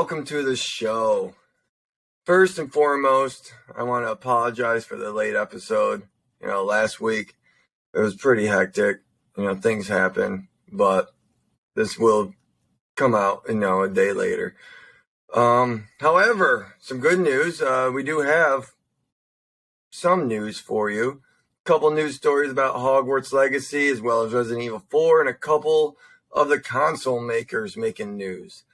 welcome to the show. First and foremost, I want to apologize for the late episode. Last week it was pretty hectic. Things happen, but this will come out, a day later. However, some good news. We do have some news for you. A couple news stories about Hogwarts Legacy, as well as Resident Evil 4, and a couple of the console makers making news.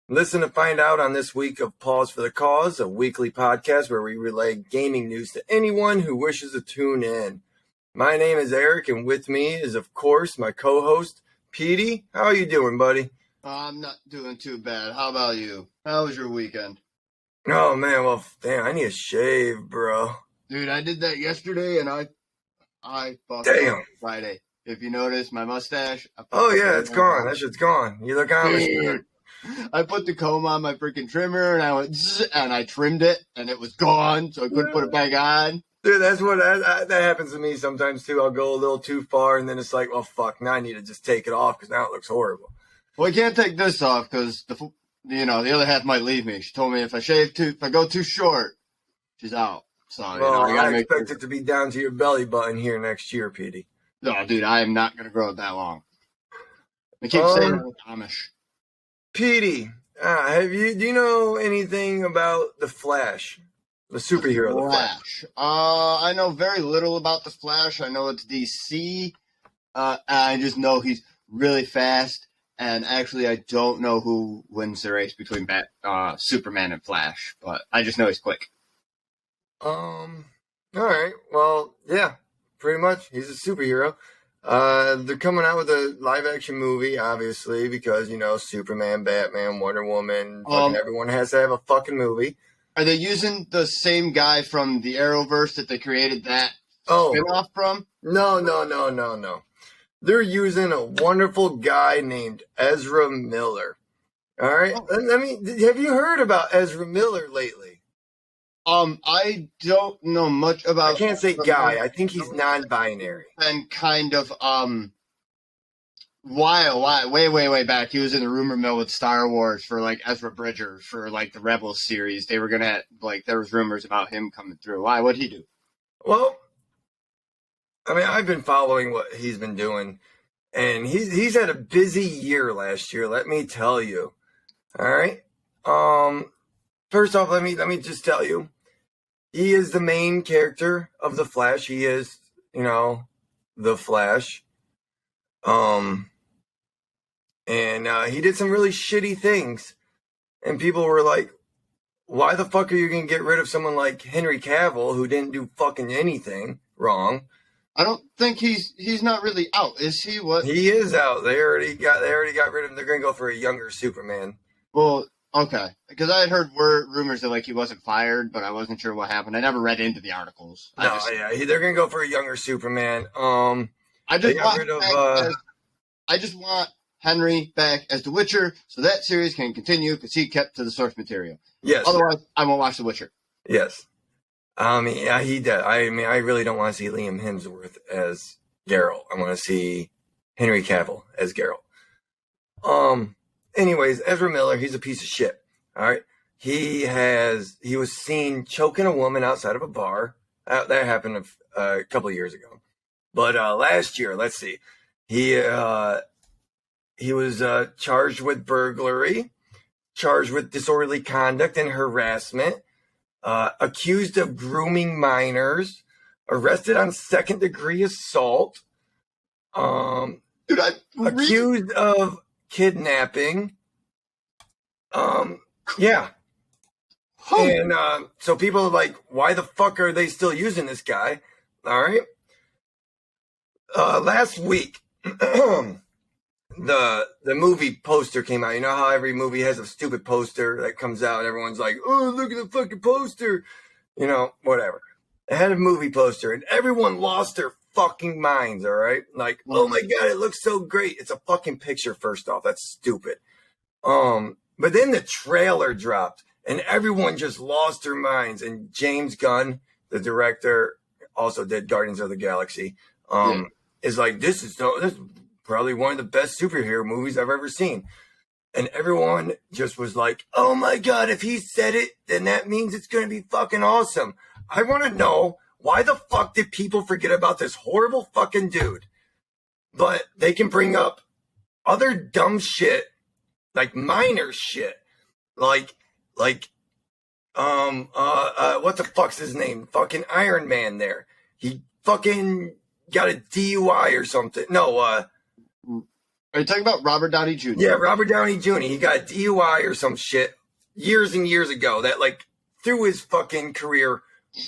Listen to find out on this week of Pause for the Cause, a weekly podcast where we relay gaming news to anyone who wishes to tune in. My name is Eric, and with me is, of course, my co-host, Petey. How are you doing, buddy? I'm not doing too bad. How about you? How was your weekend? Oh, man, well, damn, I need a shave, bro. Dude, I did that yesterday, and I fucked Damn. up Friday. If you notice, my mustache. Oh, yeah, it's gone. That shit's gone. You look Amish. I put the comb on my freaking trimmer, and I went, zzz, and I trimmed it, and it was gone, so I couldn't put it back on. Dude, that's what that happens to me sometimes, too. I'll go a little too far, and then it's like, well, fuck, now I need to just take it off, because now it looks horrible. Well, I can't take this off, because, the other half might leave me. She told me if I go too short, she's out. So, I expect it to be down to your belly button here next year, Petey. No, dude, I am not going to grow it that long. I keep saying I'm Amish. Petey, do you know anything about the Flash, the superhero, the Flash? I know very little about the Flash. I know it's DC. I just know he's really fast, and actually, I don't know who wins the race between Superman and Flash, but I just know he's quick. All right. Well, yeah, pretty much. He's a superhero. They're coming out with a live-action movie, obviously, because, Superman, Batman, Wonder Woman, everyone has to have a fucking movie. Are they using the same guy from the Arrowverse that they created that spin-off from? No. They're using a wonderful guy named Ezra Miller. All right? Have you heard about Ezra Miller lately? I don't know much about... I can't say guy. I think he's non-binary. And kind of, way back, he was in the rumor mill with Star Wars for, Ezra Bridger for, the Rebels series. They were gonna, there was rumors about him coming through. Why? What'd he do? Well, I've been following what he's been doing, and he's had a busy year last year, let me tell you. All right? First off, let me just tell you, he is the main character of The Flash. He is, The Flash. And he did some really shitty things. And people were like, why the fuck are you going to get rid of someone like Henry Cavill who didn't do fucking anything wrong? I don't think he's not really out, is he? What? He is out. They already got rid of him. They're going to go for a younger Superman. Well, okay, because I had heard rumors that he wasn't fired, but I wasn't sure what happened. I never read into the articles. They're gonna go for a younger Superman. I just want Henry back as The Witcher, so that series can continue because he kept to the source material. Yes. Otherwise, I won't watch The Witcher. Yes. He did. I really don't want to see Liam Hemsworth as Geralt. I want to see Henry Cavill as Geralt. Anyways, Ezra Miller, he's a piece of shit. All right. He was seen choking a woman outside of a bar. That happened a couple of years ago. But last year, let's see. He was charged with burglary, charged with disorderly conduct and harassment, accused of grooming minors, arrested on second-degree assault, accused of kidnapping. Yeah. And so people are like, why the fuck are they still using this guy? All right. Last week, the movie poster came out. You know how every movie has a stupid poster that comes out and everyone's like, oh, look at the fucking poster. Whatever. It had a movie poster and everyone lost their fucking minds, all right? Like, oh my God, it looks so great. It's a fucking picture, first off. That's stupid. But then the trailer dropped and everyone just lost their minds. And James Gunn, the director, also did Guardians of the Galaxy, is like, this is probably one of the best superhero movies I've ever seen. And everyone just was like, oh my God, if he said it, then that means it's going to be fucking awesome. I want to know, why the fuck did people forget about this horrible fucking dude? But they can bring up other dumb shit, like minor shit, like, what the fuck's his name? Fucking Iron Man there. He fucking got a DUI or something. No, Are you talking about Robert Downey Jr.? Yeah, Robert Downey Jr. He got a DUI or some shit years and years ago that like threw his fucking career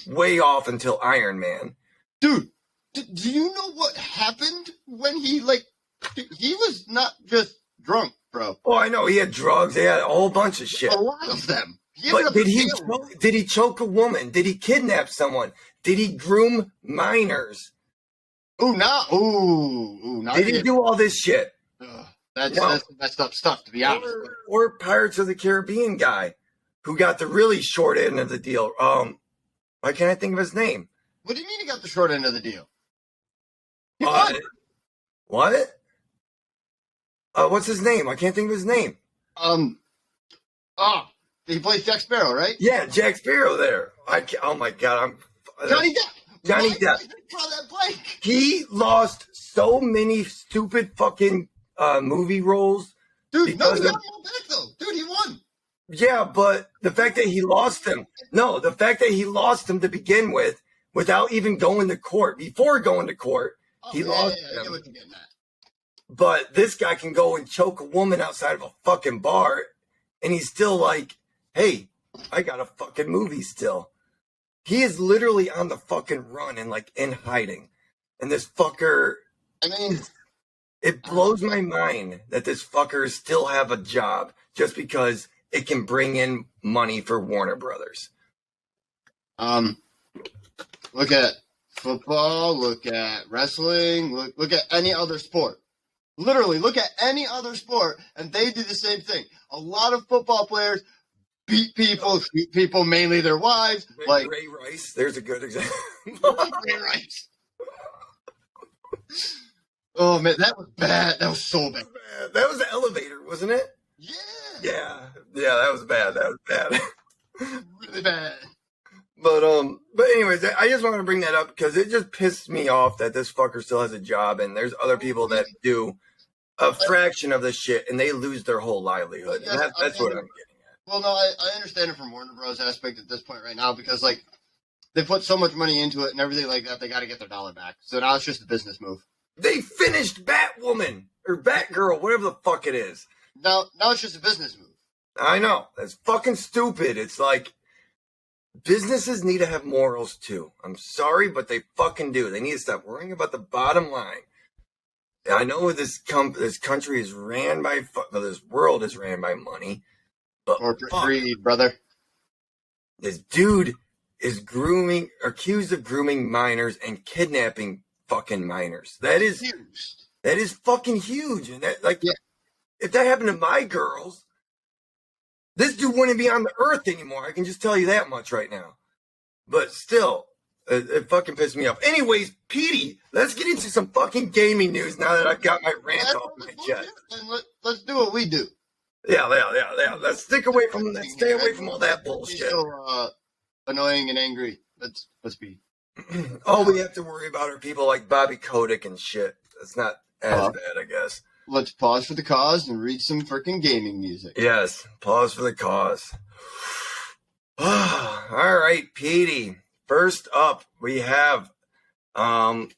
way off until Iron Man. Dude, do you know what happened when he was not just drunk, bro. Oh, I know. He had drugs. He had a whole bunch of shit. A lot of them. But did he choke a woman? Did he kidnap someone? Did he groom minors? Did he do all this shit? That's messed up stuff, to be honest. Or Pirates of the Caribbean guy who got the really short end of the deal. Why can't I think of his name? What do you mean he got the short end of the deal? What? What's his name? I can't think of his name. He plays Jack Sparrow, right? Yeah, Jack Sparrow there. Oh my God, Johnny Depp. Johnny Depp. He lost so many stupid fucking movie roles. Dude, no, he got them all back though. Dude, he won. Yeah, but the fact that he lost them. No, the fact that he lost them to begin with, without even going to court. Before going to court, he lost them. I get what you're getting at. But this guy can go and choke a woman outside of a fucking bar, and he's still like, hey, I got a fucking movie still. He is literally on the fucking run and like in hiding. And this fucker, I mean, it blows my mind that this fucker still have a job just because it can bring in money for Warner Brothers. Look at football, look at wrestling, look at any other sport. Literally, look at any other sport, and they do the same thing. A lot of football players beat people, shoot people, mainly their wives. Ray Rice, there's a good example. Ray Rice. Oh, man, that was bad. That was so bad. That was the elevator, wasn't it? Yeah. Yeah, that was bad. That was bad. Really bad. But anyways, I just want to bring that up because it just pissed me off that this fucker still has a job and there's other people that do a fraction of this shit and they lose their whole livelihood. Yes, that's what I'm getting at. Well, no, I understand it from Warner Bros. Aspect at this point right now because, like, they put so much money into it and everything like that, they got to get their dollar back. So now it's just a business move. They finished Batwoman or Batgirl, whatever the fuck it is. Now it's just a business move. I know. That's fucking stupid. It's like, businesses need to have morals too. I'm sorry, but they fucking do. They need to stop worrying about the bottom line. I know this country is ran by this world is ran by money, but Corporate greed, brother. This dude is accused of grooming minors and kidnapping fucking minors. That is huge. That is fucking huge. And if that happened to my girls, this dude wouldn't be on the earth anymore. I can just tell you that much right now. But still, it fucking pissed me off. Anyways, Petey, let's get into some fucking gaming news now that I've got my rant off my chest. Let's do what we do. Yeah. Let's stay away from all that bullshit. Be so annoying and angry. Let's be. All we have to worry about are people like Bobby Kotick and shit. That's not as bad, I guess. Let's pause for the cause and read some freaking gaming music. Yes, pause for the cause. All right, Petey. First up, we have an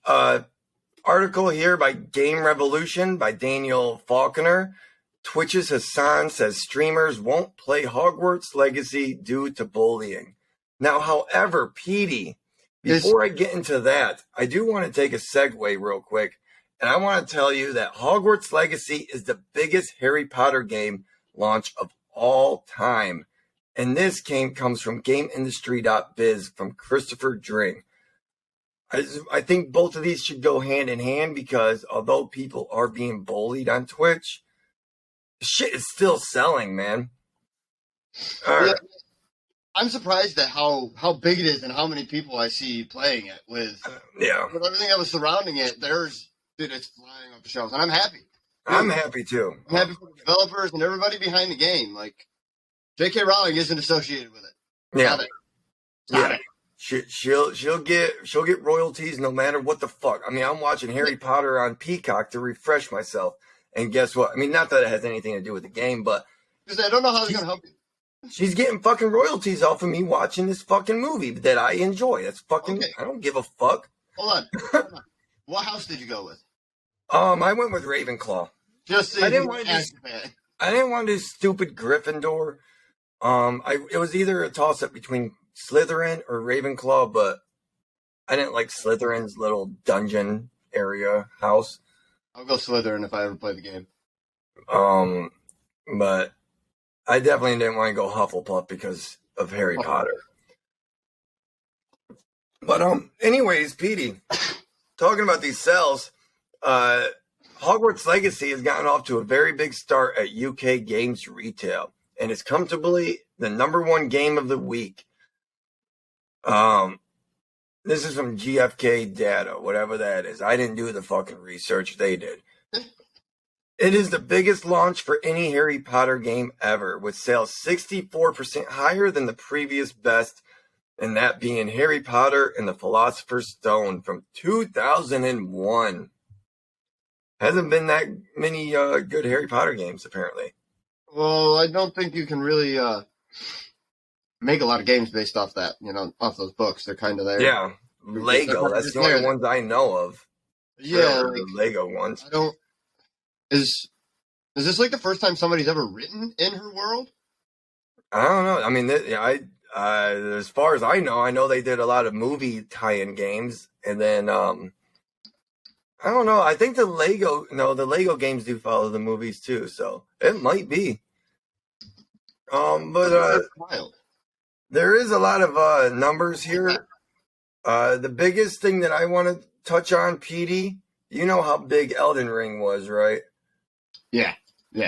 article here by Game Revolution by Daniel Faulkner. Twitch's Hasan says streamers won't play Hogwarts Legacy due to bullying. Now, however, Petey, before I get into that, I do want to take a segue real quick. And I want to tell you that Hogwarts Legacy is the biggest Harry Potter game launch of all time. And this comes from GameIndustry.biz from Christopher Dring. I think both of these should go hand in hand because although people are being bullied on Twitch, shit is still selling, man. All right. I'm surprised at how big it is and how many people I see playing it with. Yeah. With everything that was surrounding it, Dude, it's flying off the shelves, and I'm happy. I'm happy too. I'm happy for the developers and everybody behind the game. Like, J.K. Rowling isn't associated with it. Yeah, Stop it. she'll get royalties no matter what the fuck. I mean, I'm watching Harry Potter on Peacock to refresh myself, and guess what? I mean, not that it has anything to do with the game, but Because I don't know how it's gonna help you. she's getting fucking royalties off of me watching this fucking movie that I enjoy. That's fucking. Okay. I don't give a fuck. Hold on. What house did you go with? I went with Ravenclaw. Just so I you didn't can want to ask that. I didn't want to do stupid Gryffindor. It was either a toss up between Slytherin or Ravenclaw, but I didn't like Slytherin's little dungeon area house. I'll go Slytherin if I ever play the game. But I definitely didn't want to go Hufflepuff because of Harry Potter. But anyways, Petey, talking about these sales, Hogwarts Legacy has gotten off to a very big start at UK games retail, and it's comfortably the #1 game of the week. This is from GFK data, whatever that is. I didn't do the fucking research, they did. It is the biggest launch for any Harry Potter game ever, with sales 64% higher than the previous best, and that being Harry Potter and the Philosopher's Stone from 2001. Hasn't been that many good Harry Potter games, apparently. Well, I don't think you can really make a lot of games based off that, off those books. They're kind of there. Yeah, Lego, that's the only ones I know of. Yeah, the Lego ones. I don't. Is this like the first time somebody's ever written in her world? I don't know. I mean, as far as I know they did a lot of movie tie-in games, and then I don't know. I think the Lego games do follow the movies too, so it might be. But there is a lot of numbers here. The biggest thing that I want to touch on, Petey, you know how big Elden Ring was, right? Yeah.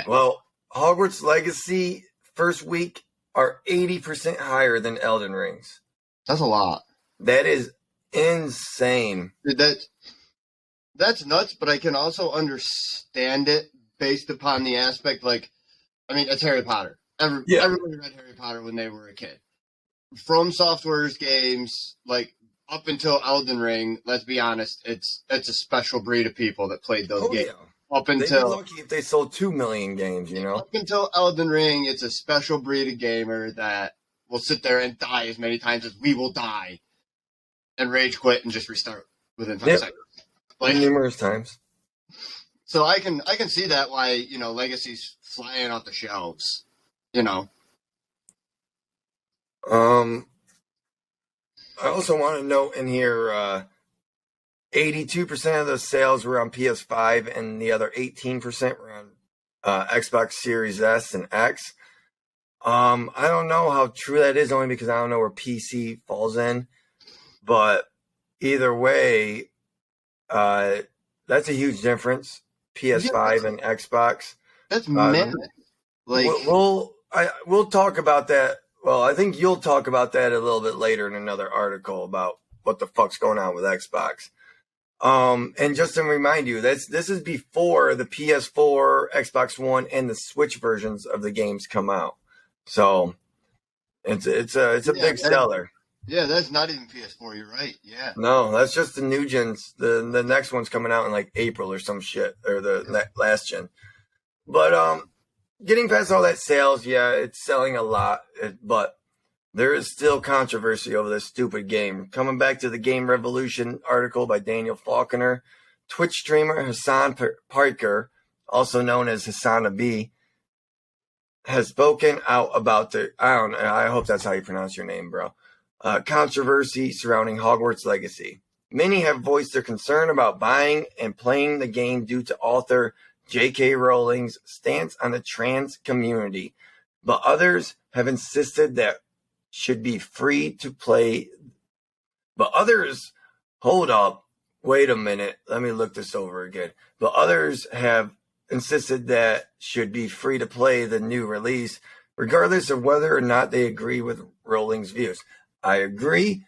Well, Hogwarts Legacy first week are 80% higher than Elden Ring's. That's a lot. That is insane. That's nuts, but I can also understand it based upon the aspect, it's Harry Potter. Everybody read Harry Potter when they were a kid. From Software's games, up until Elden Ring, let's be honest, it's a special breed of people that played those games. Yeah. Up They'd be until lucky if they sold 2 million games, Up until Elden Ring, it's a special breed of gamer that will sit there and die as many times as we will die, and rage quit and just restart within 5 seconds. Numerous times. So I can see that why Legacy's flying off the shelves. I also want to note in here, 82% of those sales were on PS5, and the other 18% were on Xbox Series S and X. I don't know how true that is, only because I don't know where PC falls in. But either way, that's a huge difference. PS5 and Xbox. That's mad. We'll talk about that. Well, I think you'll talk about that a little bit later in another article about what the fuck's going on with Xbox. And just to remind you, this is before the PS4, Xbox One, and the Switch versions of the games come out. So it's a big seller. Yeah, that's not even PS4. You're right. Yeah. No, that's just the new gens. The next one's coming out in April or some shit, or the last gen. But getting past all that sales, yeah, it's selling a lot, but there is still controversy over this stupid game. Coming back to the Game Revolution article by Daniel Faulkner, Twitch streamer Hasan Parker, also known as Hasan B, has spoken out about I hope that's how you pronounce your name, bro. Controversy surrounding Hogwarts Legacy. Many have voiced their concern about buying and playing the game due to author J.K. Rowling's stance on the trans community, but others have insisted that should be free to play. But others, hold up, wait a minute, let me look this over again. But others have insisted that should be free to play the new release, regardless of whether or not they agree with Rowling's views. I agree.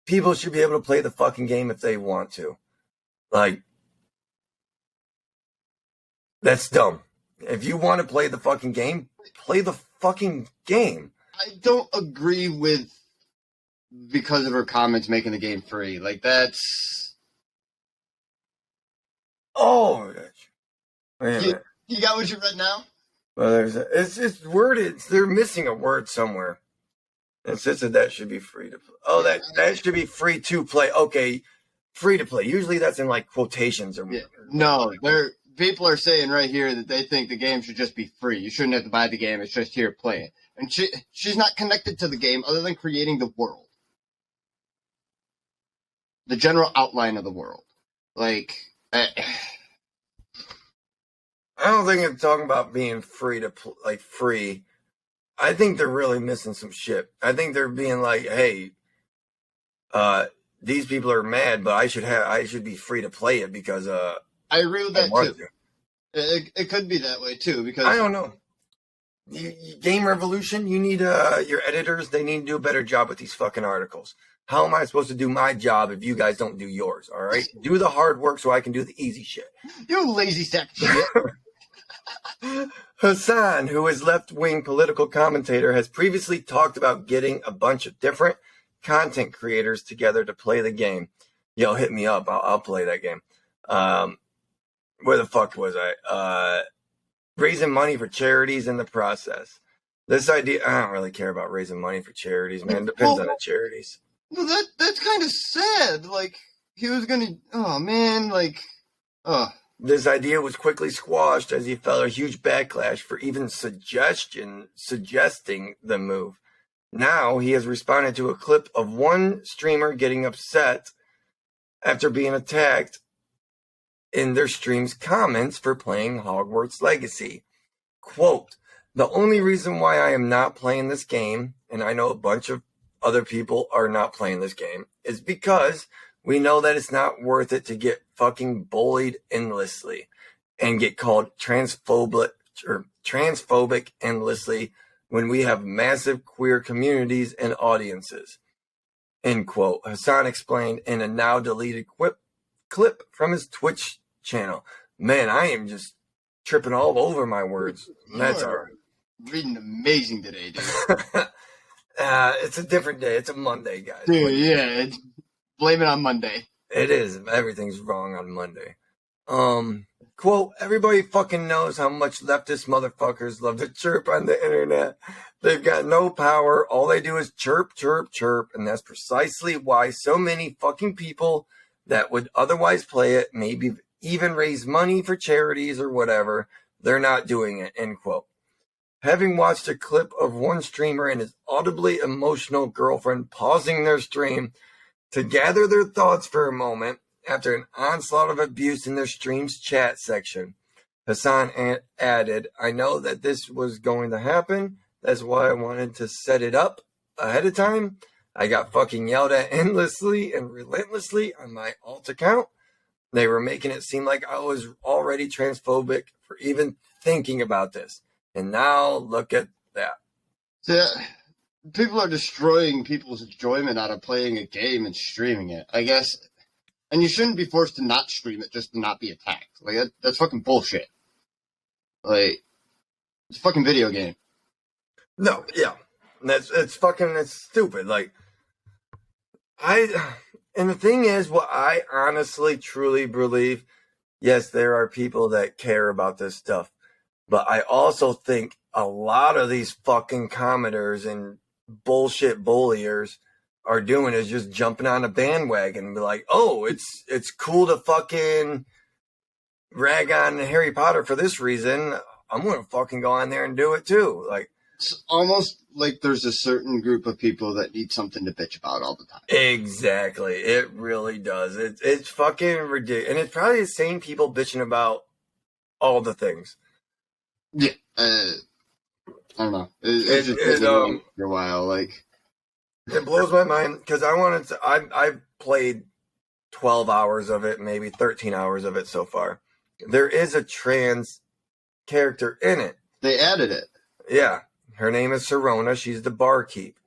People should be able to play the fucking game if they want to. That's dumb. If you want to play the fucking game, play the fucking game. I don't agree with because of her comments making the game free. Like that's. Oh, wait a minute. You got what you read now? Well, it's just worded. They're missing a word somewhere. It says that should be free to play. Oh, that should be free to play. Okay, free to play. Usually that's in like quotations or. Yeah. No, people are saying right here that they think the game should just be free. You shouldn't have to buy the game. It's just here, play it. And she's not connected to the game other than creating the world. The general outline of the world. Like, I don't think I'm talking about being free to like free. I think they're really missing some shit. I think they're being like, hey, these people are mad, but I should be free to play it because I agree with that too. It could be that way too because I don't know. Game Revolution, you need your editors. They need to do a better job with these fucking articles. How am I supposed to do my job if you guys don't do yours? All right, do the hard work so I can do the easy shit. You lazy sack of shit. Hasan, who is left-wing political commentator, has previously talked about getting a bunch of different content creators together to play the game. Yo, hit me up. I'll play that game. Where the fuck was I? Raising money for charities in the process. This idea, I don't really care about raising money for charities, man. Depends on the charities. Well, that's kind of sad. Like, he was gonna, oh man, like, This idea was quickly squashed as he felt a huge backlash for even suggesting the move. Now he has responded to a clip of one streamer getting upset after being attacked in their stream's comments for playing Hogwarts Legacy. Quote, the only reason why I am not playing this game, and I know a bunch of other people are not playing this game, is because we know that it's not worth it to get fucking bullied endlessly and get called transphobic endlessly when we have massive queer communities and audiences. End quote. Hasan explained in a now deleted clip from his Twitch channel. Man, I am just tripping all over my words. That's all right. Reading amazing today, dude. It's a different day. It's a Monday, guys. Dude, yeah. Blame it on Monday. It is. Everything's wrong on Monday. Quote, everybody fucking knows how much leftist motherfuckers love to chirp on the internet. They've got no power. All they do is chirp, chirp, chirp. And that's precisely why so many fucking people that would otherwise play it, maybe even raise money for charities or whatever, they're not doing it, end quote. Having watched a clip of one streamer and his audibly emotional girlfriend pausing their stream to gather their thoughts for a moment after an onslaught of abuse in their stream's chat section, Hasan added, I know that this was going to happen. That's why I wanted to set it up ahead of time. I got fucking yelled at endlessly and relentlessly on my alt account. They were making it seem like I was already transphobic for even thinking about this. And now look at that. Yeah, people are destroying people's enjoyment out of playing a game and streaming it, I guess. And you shouldn't be forced to not stream it just to not be attacked. Like, that's fucking bullshit. Like, it's a fucking video game. No, yeah. It's stupid. Like, and the thing is, what I honestly, truly believe, yes, there are people that care about this stuff. But I also think a lot of these fucking commenters and bullshit bulliers are doing is just jumping on a bandwagon and be like, oh, it's cool to fucking rag on Harry Potter for this reason. I'm going to fucking go on there and do it too. Like, it's almost like there's a certain group of people that need something to bitch about all the time. Exactly. It really does. It's fucking ridiculous. And it's probably the same people bitching about all the things. Yeah, I don't know. It's just been for a while. Like, it blows my mind because I've played 12 hours of it, maybe 13 hours of it so far. There is a trans character in it. They added it. Yeah, her name is Serona. She's the barkeep.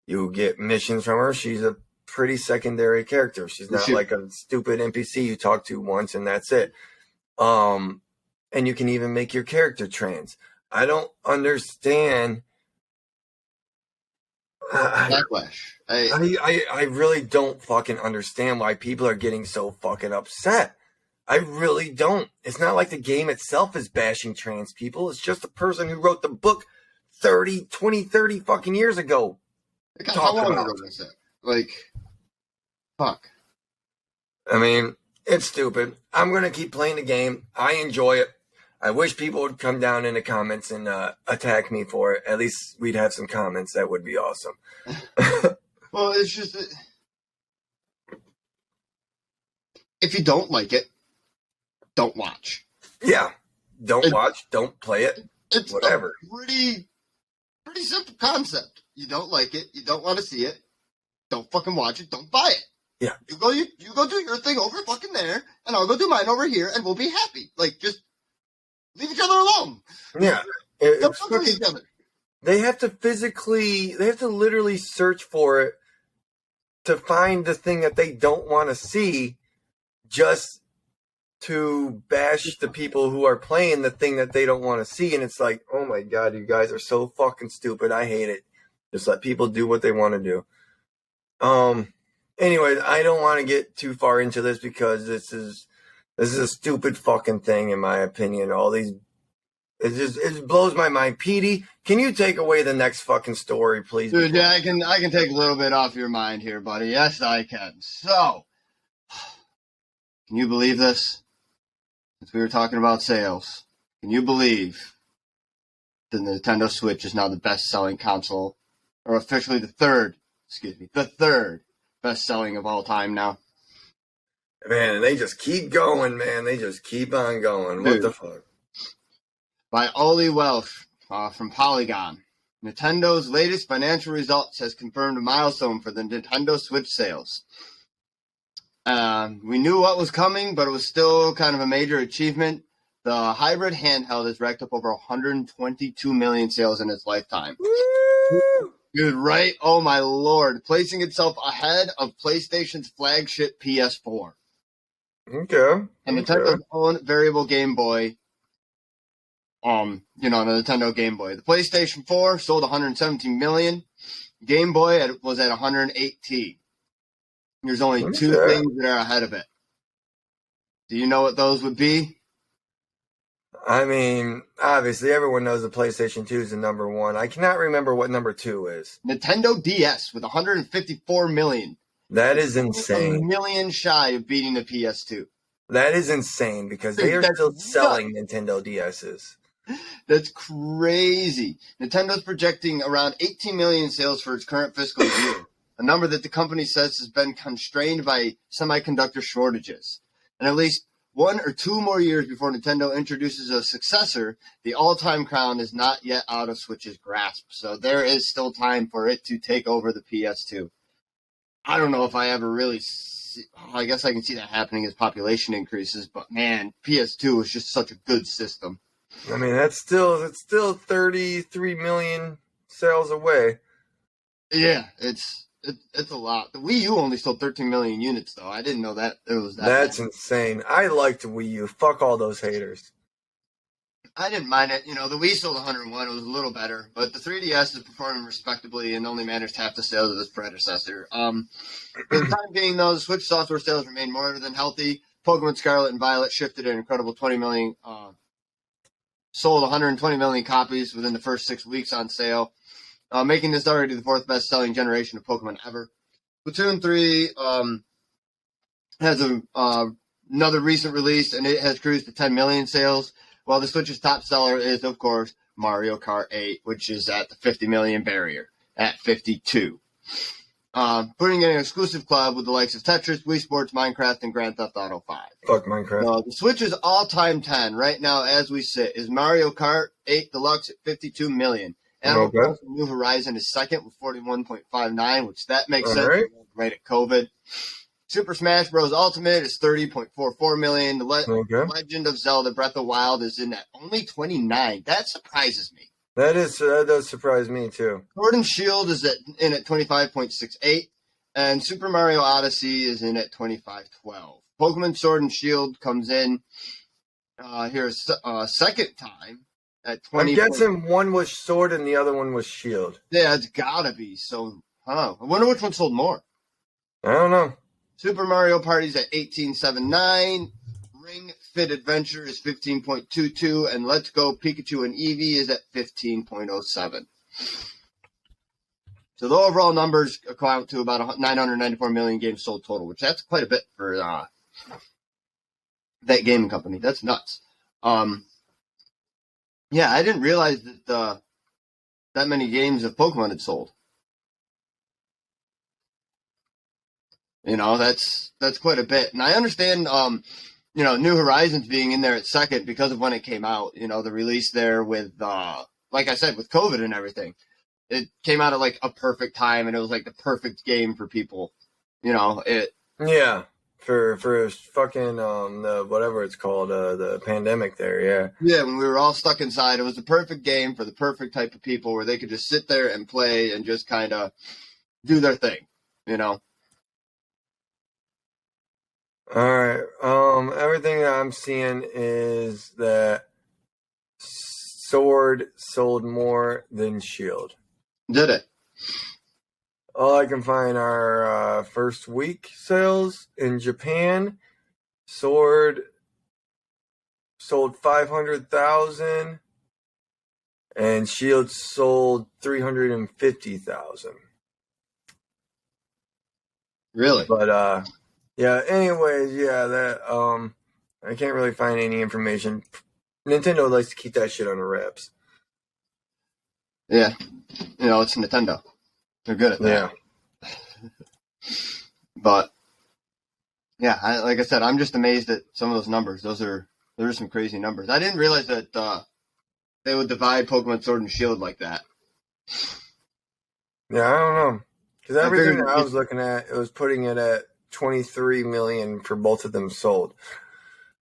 You get missions from her. She's a pretty secondary character. She's not like a stupid NPC you talk to once and that's it. and you can even make your character trans. I don't understand. Backlash. I really don't fucking understand why people are getting so fucking upset. I really don't. It's not like the game itself is bashing trans people. It's just the person who wrote the book 30 fucking years ago. God, how long ago was that? Like, fuck. I mean, it's stupid. I'm going to keep playing the game. I enjoy it. I wish people would come down in the comments and attack me for it. At least we'd have some comments. That would be awesome. Well, it's just that if you don't like it, don't watch. Yeah. Don't watch. Don't play it. It's whatever. A pretty simple concept. You don't like it. You don't want to see it. Don't fucking watch it. Don't buy it. Yeah. You go do your thing over fucking there, and I'll go do mine over here, and we'll be happy. Like, just leave each other alone. Yeah. Don't talk to each other. They have to literally search for it to find the thing that they don't want to see, just to bash the people who are playing the thing that they don't want to see. And it's like, oh my God, you guys are so fucking stupid. I hate it. Just let people do what they want to do. Anyway, I don't want to get too far into this because this is a stupid fucking thing in my opinion. All these, it blows my mind. Petey, can you take away the next fucking story, please? Dude, yeah, I can take a little bit off your mind here, buddy. Yes, I can. So, can you believe this? Since we were talking about sales, can you believe the Nintendo Switch is now the best-selling console, or officially the third best-selling of all time now? Man, they just keep going, man. They just keep on going. Dude. What the fuck? By Ollie Welsh from Polygon, Nintendo's latest financial results has confirmed a milestone for the Nintendo Switch sales. We knew what was coming, but it was still kind of a major achievement. The hybrid handheld has racked up over 122 million sales in its lifetime. Woo! Dude, right? Oh my lord. Placing itself ahead of PlayStation's flagship PS4. Okay. And Nintendo's own variable Game Boy. The Nintendo Game Boy. The PlayStation 4 sold 117 million. Game Boy was at 118. There's only two things that are ahead of it. Do you know what those would be? I mean, obviously, everyone knows the PlayStation 2 is the number one. I cannot remember what number 2 is. Nintendo DS with 154 million. That is insane. A million shy of beating the PS2. That is insane because they are still selling Nintendo DSs. That's crazy. Nintendo's projecting around 18 million sales for its current fiscal year, a number that the company says has been constrained by semiconductor shortages. And at least 1 or 2 more years before Nintendo introduces a successor, the all-time crown is not yet out of Switch's grasp. So there is still time for it to take over the PS2. I don't know if I ever really I guess I can see that happening as population increases, but man, PS2 is just such a good system. I mean, it's still 33 million sales away. Yeah, it's a lot. The Wii U only sold 13 million units, though. I didn't know that it was that. That's insane. I liked the Wii U. Fuck all those haters. I didn't mind it. The Wii sold 101. It was a little better, but the 3DS is performing respectably and only managed half the sales of its predecessor. For the time being, though, the Switch software sales remain more than healthy. Pokemon Scarlet and Violet shifted an incredible 20 million, sold 120 million copies within the first 6 weeks on sale, making this already the 4th best-selling generation of Pokemon ever. Splatoon 3 has another recent release, and it has cruised to 10 million sales, while the Switch's top seller is, of course, Mario Kart 8, which is at the 50 million barrier at 52. Putting in an exclusive club with the likes of Tetris, Wii Sports, Minecraft, and Grand Theft Auto 5. Fuck Minecraft. The Switch's all-time 10 right now as we sit is Mario Kart 8 Deluxe at 52 million. Animal Crossing New Horizon is second with 41.59, which that makes sense right at COVID. Super Smash Bros. Ultimate is 30.44 million. The Legend of Zelda Breath of the Wild is in at only 29. That surprises me. That does surprise me too. Sword and Shield is in at 25.68, and Super Mario Odyssey is in at 25.12. Pokemon Sword and Shield comes in Here's second time at I'm 20. guessing one was Sword and the other one was Shield. Yeah, it's gotta be. So, I wonder which one sold more. I don't know. Super Mario Party's at 18.79. Ring Fit Adventure is 15.22, and Let's Go Pikachu and Eevee is at 15.07. So the overall numbers account to about 994 million games sold total, which that's quite a bit for that gaming company. That's nuts. Yeah, I didn't realize that that many games of Pokemon had sold. That's quite a bit. And I understand, New Horizons being in there at second because of when it came out. The release there with, like I said, with COVID and everything. It came out at like a perfect time, and it was like the perfect game for people. Yeah, for fucking whatever it's called, the pandemic there. Yeah. Yeah, when we were all stuck inside, it was the perfect game for the perfect type of people where they could just sit there and play and just kind of do their thing. All right. Everything that I'm seeing is that Sword sold more than Shield. Did it? All I can find are first week sales in Japan. Sword sold 500,000, and Shield sold 350,000. Really? But yeah. Anyways, yeah, that I can't really find any information. Nintendo likes to keep that shit under wraps. Yeah, it's Nintendo. They're good at that. Yeah. But yeah, like I said, I'm just amazed at some of those numbers. Those are some crazy numbers. I didn't realize that they would divide Pokemon Sword and Shield like that. Yeah, I don't know, because everything that I was looking at, it was putting it at 23 million for both of them sold.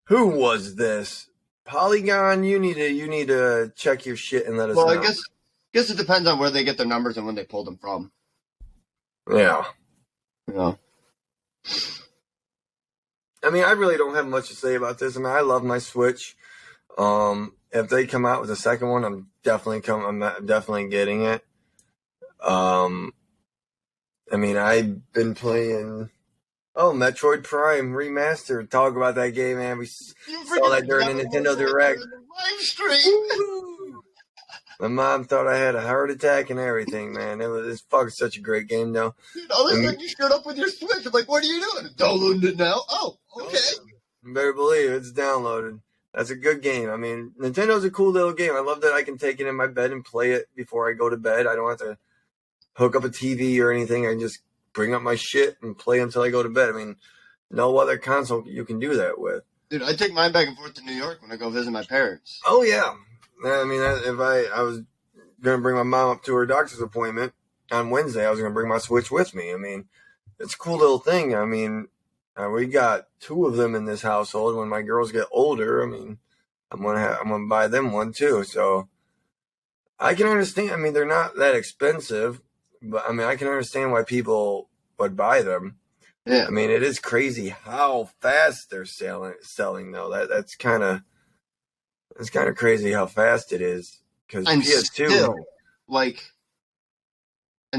Who was this? Polygon? You need to check your shit and let us know. Well, I guess it depends on where they get their numbers and when they pulled them from. Yeah. Yeah. I mean, I really don't have much to say about this. I mean, I love my Switch. If they come out with a second one, I'm definitely getting it. I mean, I've been playing Metroid Prime Remastered. Talk about that game, man. We saw that during the Nintendo Direct. Live stream. My mom thought I had a heart attack and everything, man. It's fucking such a great game, though. Dude, all of a sudden you showed up with your Switch. I'm like, what are you doing? Downloading it now? Oh, okay. You better believe it's downloaded. That's a good game. I mean, Nintendo's a cool little game. I love that I can take it in my bed and play it before I go to bed. I don't have to hook up a TV or anything. I can just bring up my shit and play until I go to bed. I mean, no other console you can do that with. Dude, I take mine back and forth to New York when I go visit my parents. Oh, yeah. I mean, if I was going to bring my mom up to her doctor's appointment on Wednesday, I was going to bring my Switch with me. I mean, it's a cool little thing. I mean, we got 2 of them in this household. When my girls get older, I mean, I'm gonna buy them one too. So I can understand. I mean, they're not that expensive, but I mean, I can understand why people would buy them. Yeah. I mean, it is crazy how fast they're selling though. That's kind of crazy how fast it is, because PS2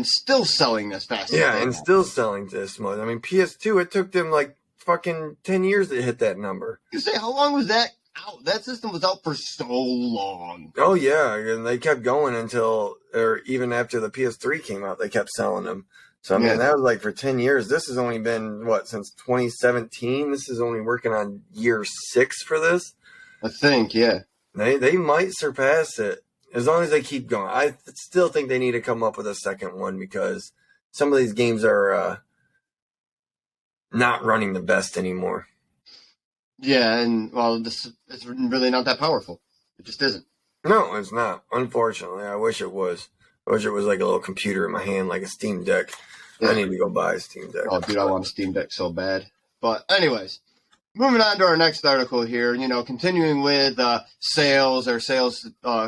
still selling this fast. Yeah, and still selling this much. I mean, PS2, it took them like fucking 10 years to hit that number. You say, how long was that out? That system was out for so long. Oh yeah, and they kept going even after the PS3 came out, they kept selling them. So I mean, that was like for 10 years. This has only been since 2017. This is only working on year 6 for this. I think, yeah. They might surpass it as long as they keep going. I still think they need to come up with a second one, because some of these games are not running the best anymore. Yeah, and it's really not that powerful. It just isn't. No, it's not. Unfortunately, I wish it was. I wish it was like a little computer in my hand, like a Steam Deck. Yeah. I need to go buy a Steam Deck. Oh, dude, I want a Steam Deck so bad. But anyways, moving on to our next article here, continuing with sales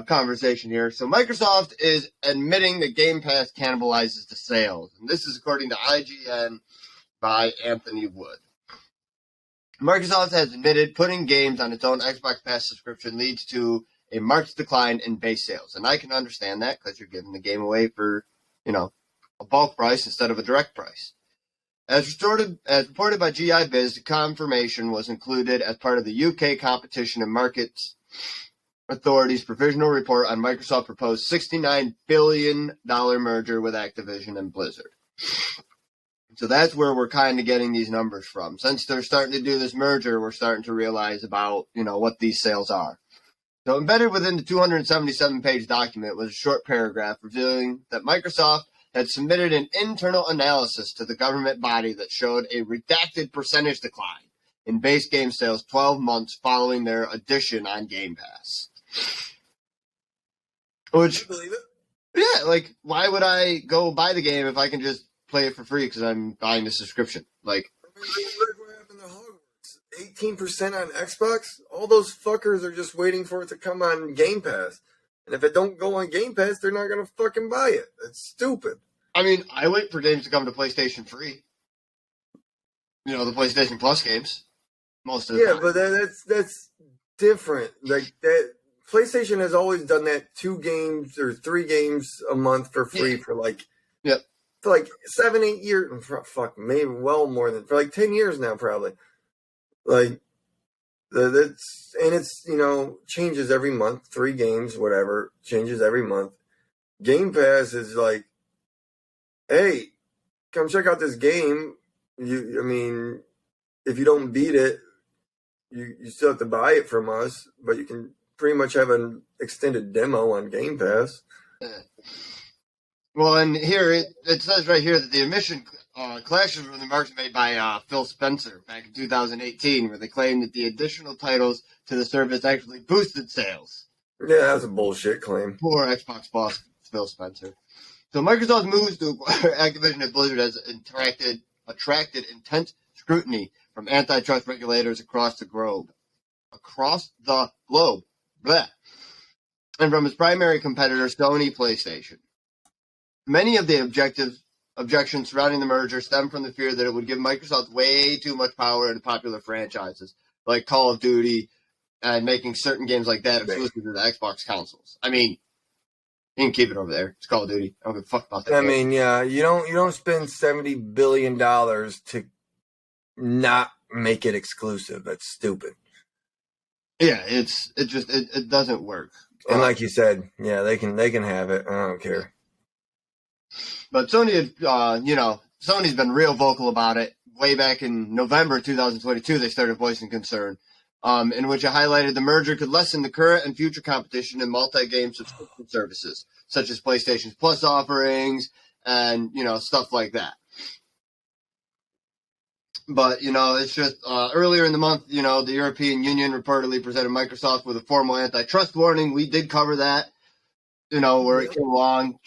conversation here. So Microsoft is admitting that Gamepass cannibalizes the sales. And this is according to IGN by Anthony Wood. Microsoft has admitted putting games on its own Xbox Pass subscription leads to a marked decline in base sales. And I can understand that because you're giving the game away for, a bulk price instead of a direct price. As reported by GI Biz, the confirmation was included as part of the UK Competition and Markets Authority's provisional report on Microsoft's proposed $69 billion merger with Activision and Blizzard. So that's where we're kind of getting these numbers from. Since they're starting to do this merger, we're starting to realize about, what these sales are. So embedded within the 277-page document was a short paragraph revealing that Microsoft had submitted an internal analysis to the government body that showed a redacted percentage decline in base game sales 12 months following their addition on Game Pass. Which, I believe it. Yeah, why would I go buy the game if I can just play it for free because I'm buying the subscription? Look what happened to Hogwarts. 18% on Xbox? All those fuckers are just waiting for it to come on Game Pass. And if it don't go on Game Pass, they're not going to fucking buy it. It's stupid. I mean, I wait for games to come to PlayStation free. The PlayStation Plus games. Most of the time. But that's different. That PlayStation has always done that 2 games or 3 games a month for free for for 7-8 years. Fuck, maybe well more than for 10 years now, probably. It's changes every month. 3 games, whatever, changes every month. Game Pass is hey, come check out this game. If you don't beat it, you still have to buy it from us, but you can pretty much have an extended demo on Game Pass. Well, and here it says right here that the admission clashes with the remarks made by Phil Spencer back in 2018, where they claimed that the additional titles to the service actually boosted sales. Yeah, that's a bullshit claim. Poor Xbox boss Phil Spencer. So Microsoft's moves to acquire Activision and Blizzard has attracted intense scrutiny from antitrust regulators across the globe. Blech. And from its primary competitor, Sony PlayStation. Many of the objections surrounding the merger stem from the fear that it would give Microsoft way too much power in popular franchises like Call of Duty and making certain games like that exclusive to the Xbox consoles. I mean, you can keep it over there. It's Call of Duty. I don't give a fuck about that. You don't spend $70 billion to not make it exclusive. That's stupid. Yeah, it doesn't work. And like you said, they can have it. I don't care. But Sony, Sony's been real vocal about it. Way back in November 2022, they started voicing concern, in which it highlighted the merger could lessen the current and future competition in multi-game subscription services, such as PlayStation Plus offerings and, stuff like that. But, it's just earlier in the month, the European Union reportedly presented Microsoft with a formal antitrust warning. We did cover that. Where it came along,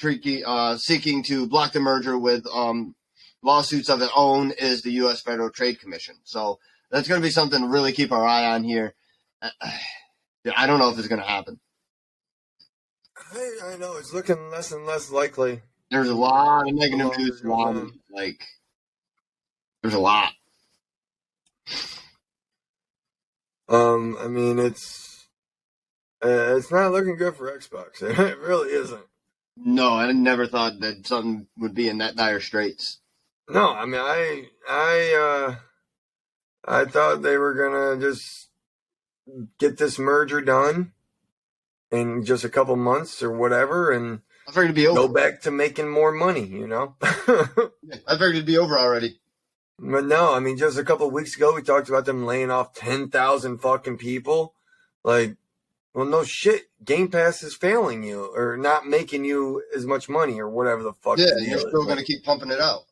seeking to block the merger with lawsuits of its own is the U.S. Federal Trade Commission. So that's going to be something to really keep our eye on here. I don't know if it's going to happen. I know. It's looking less and less likely. There's a lot of negative news around it. There's a lot. It's not looking good for Xbox. It really isn't. No, I never thought that something would be in that dire straits. No, I thought they were gonna just get this merger done in just a couple months or whatever, and I figured it'd be over. Go back to making more money. I figured it'd be over already. But no, just a couple of weeks ago, we talked about them laying off 10,000 fucking people. Well, no shit. Game Pass is failing you or not making you as much money or whatever the fuck. Yeah, you're still going to keep pumping it out.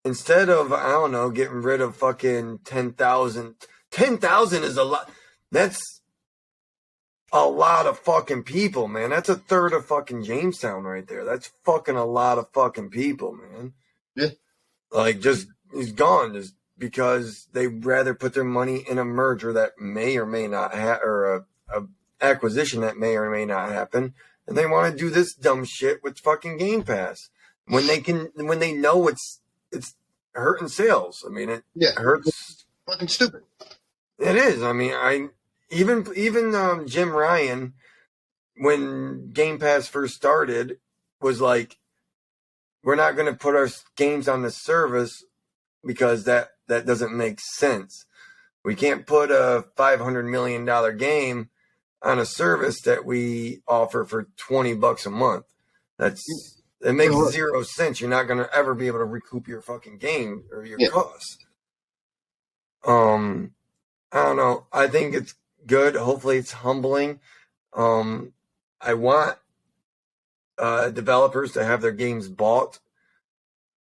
Instead of, I don't know, getting rid of fucking 10,000. 10,000 is a lot. That's a lot of fucking people, man. That's a third of fucking Jamestown right there. That's fucking a lot of fucking people, man. Yeah. Just, he's gone. Just because they'd rather put their money in a merger that may or may not or a acquisition that may or may not happen, and they want to do this dumb shit with fucking Game Pass when they know it's hurting sales. It hurts fucking stupid. It is. I mean, even Jim Ryan, when Game Pass first started, was like, we're not going to put our games on the service because that doesn't make sense. We can't put a $500 million game on a service that we offer for $20 a month. It makes zero sense. You're not going to ever be able to recoup your fucking game or your costs. I don't know. I think it's good. Hopefully it's humbling. I want developers to have their games bought.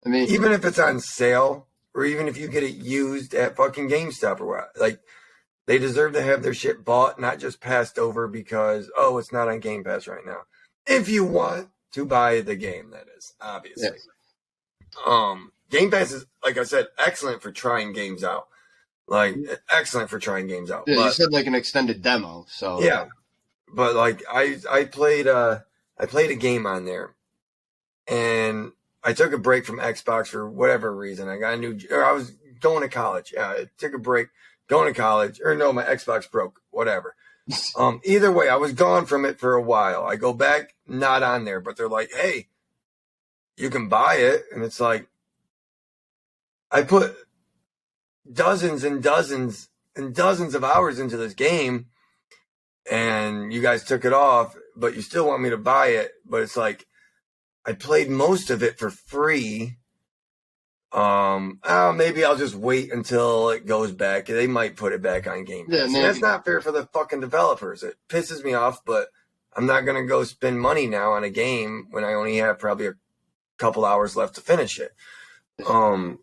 I mean, even if it's on sale or even if you get it used at fucking GameStop or what, like, they deserve to have their shit bought, not just passed over because, it's not on Game Pass right now. If you want to buy the game, that is, obviously. Yes. Game Pass is, like I said, excellent for trying games out. Like, excellent for trying games out. Yeah, you said like an extended demo, so. Yeah. But like I played a game on there, and I took a break from Xbox for whatever reason. I was going to college. Yeah, I took a break going to college, or no, my Xbox broke, whatever. Either way, I was gone from it for a while. I go back, not on there, but they're like, hey, you can buy it. And it's like, I put dozens and dozens and dozens of hours into this game, and you guys took it off, but you still want me to buy it. But it's like, I played most of it for free. Maybe I'll just wait until it goes back. They might put it back on Game Pass. Yeah, that's not fair for the fucking developers. It pisses me off, but I'm not going to go spend money now on a game when I only have probably a couple hours left to finish it. I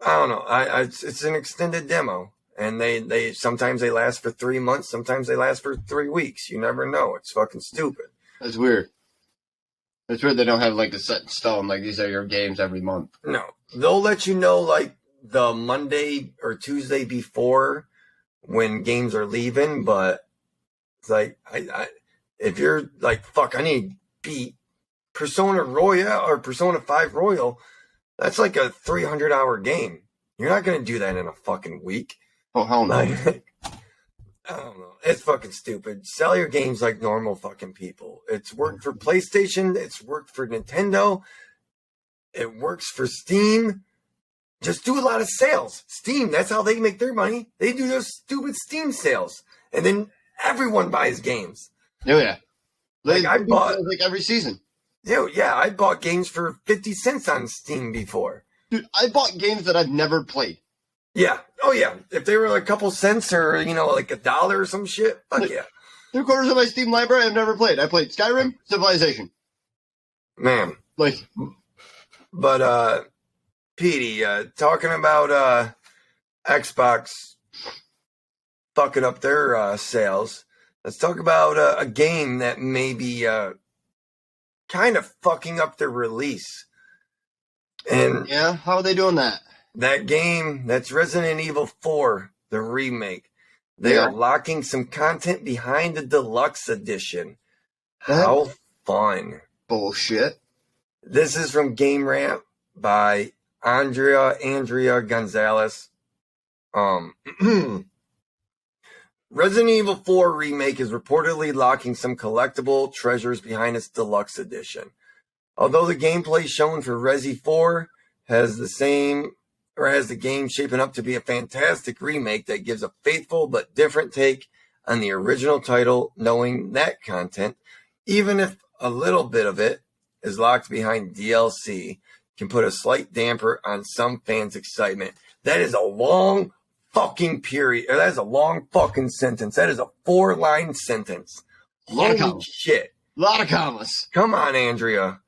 don't know. It's an extended demo, and they sometimes they last for 3 months, sometimes they last for 3 weeks. You never know. It's fucking stupid. That's weird. It's weird they don't have like a set in stone, like these are your games every month. No. They'll let you know like the Monday or Tuesday before when games are leaving, but it's like if you're like, fuck, I need to beat Persona Royal or Persona 5 Royal, that's like a 300-hour game. You're not going to do that in a fucking week. Oh, hell no. Like, I don't know. It's fucking stupid. Sell your games like normal fucking people. It's worked for PlayStation. It's worked for Nintendo. It works for Steam. Just do a lot of sales. Steam, that's how they make their money. They do those stupid Steam sales. And then everyone buys games. Oh, yeah. Like I bought like every season. Yeah, I bought games for 50 cents on Steam before. Dude, I bought games that I've never played. Yeah. Oh, yeah. If they were like a couple cents or, like $1 or some shit, fuck yeah. 3/4 of my Steam library I've never played. I played Skyrim, Civilization. Man. Like. But, Petey, talking about Xbox fucking up their sales, let's talk about a game that may be kind of fucking up their release. And yeah, how are they doing that? That game, that's Resident Evil 4, the remake. They are locking some content behind the Deluxe edition. How fun. Bullshit. This is from Game Rant by Andrea Gonzalez. Resident Evil 4 Remake is reportedly locking some collectible treasures behind its Deluxe edition. Although the gameplay shown for Resi 4 has the game shaping up to be a fantastic remake that gives a faithful but different take on the original title, knowing that content, even if a little bit of it is locked behind DLC, can put a slight damper on some fans' excitement. That is a long fucking period. That is a long fucking sentence. That is a 4-line sentence. Holy shit. A lot of commas. Come on, Andrea.